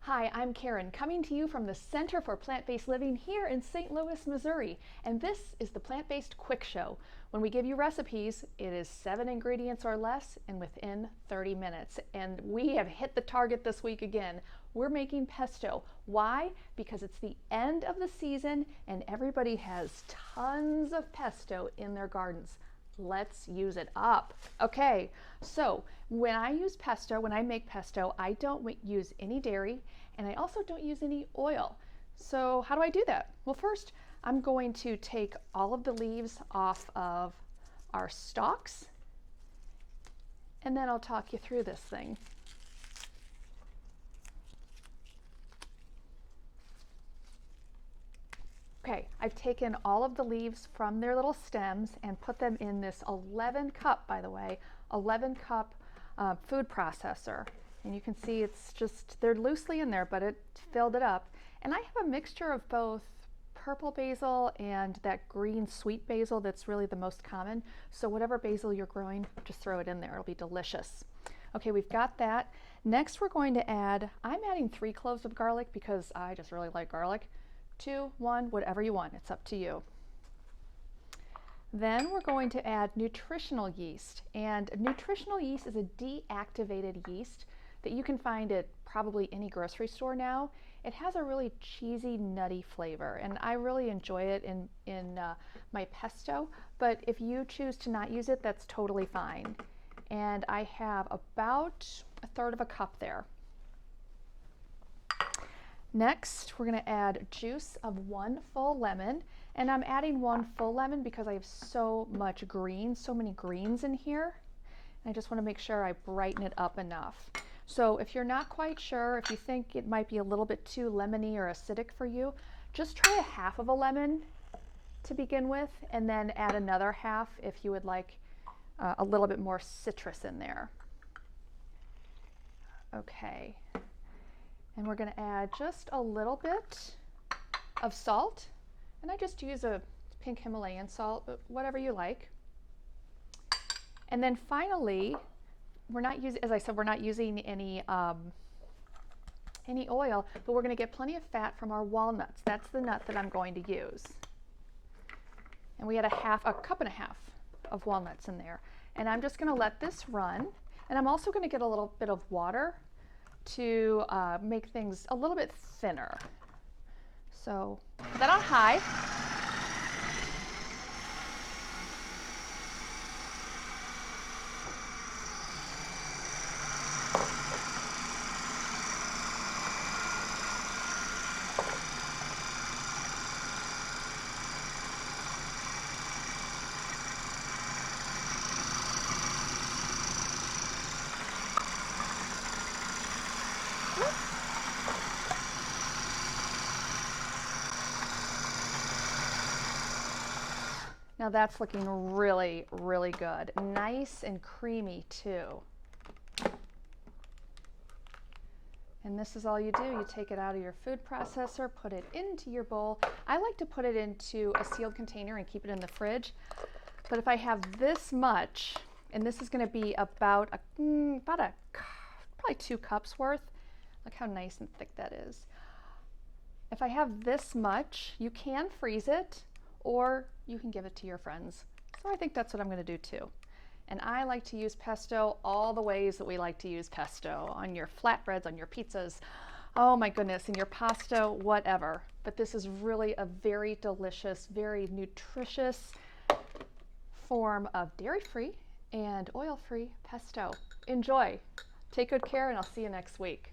Hi, I'm Karen, coming to you from the Center for Plant-Based Living here in St. Louis, Missouri. And this is the Plant-Based Quick Show. When we give you recipes, it is 7 ingredients or less and within 30 minutes. And we have hit the target this week again. We're making pesto. Why? Because it's the end of the season and everybody has tons of pesto in their gardens. Let's use it up. Okay, so when I make pesto, I don't use any dairy and I also don't use any oil. So how do I do that? Well, first I'm going to take all of the leaves off of our stalks and then I'll talk you through this thing. Okay, I've taken all of the leaves from their little stems and put them in this 11 cup, by the way, 11 cup food processor. And you can see it's just, they're loosely in there, but it filled it up. And I have a mixture of both purple basil and that green sweet basil that's really the most common. So whatever basil you're growing, just throw it in there. It'll be delicious. Okay, we've got that. Next we're going to add, I'm adding 3 cloves of garlic because I just really like garlic. 2, 1, whatever you want, it's up to you. Then we're going to add nutritional yeast, and nutritional yeast is a deactivated yeast that you can find at probably any grocery store now. It has a really cheesy, nutty flavor, and I really enjoy it in my pesto, but if you choose to not use it, that's totally fine. And I have about 1/3 cup there. Next, we're going to add juice of 1 full lemon, and I'm adding 1 full lemon because I have so many greens in here. And I just want to make sure I brighten it up enough. So if you're not quite sure, if you think it might be a little bit too lemony or acidic for you, just try 1/2 of a lemon to begin with, and then add another 1/2 if you would like a little bit more citrus in there. Okay. And we're going to add just a little bit of salt. And I just use a pink Himalayan salt, but whatever you like. And then finally, as I said, we're not using any oil, but we're going to get plenty of fat from our walnuts. That's the nut that I'm going to use. And we had a 1.5 cups of walnuts in there. And I'm just going to let this run. And I'm also going to get a little bit of water to make things a little bit thinner. So put that on high. Now that's looking really, really good. Nice and creamy too. And this is all you do. You take it out of your food processor, put it into your bowl. I like to put it into a sealed container and keep it in the fridge. But if I have this much, and this is going to be about probably 2 cups worth. Look how nice and thick that is. If I have this much, you can freeze it, or you can give it to your friends. So I think that's what I'm going to do too. And I like to use pesto all the ways that we like to use pesto, on your flatbreads, on your pizzas, oh my goodness, in your pasta, whatever. But this is really a very delicious, very nutritious form of dairy-free and oil-free pesto. Enjoy. Take good care, and I'll see you next week.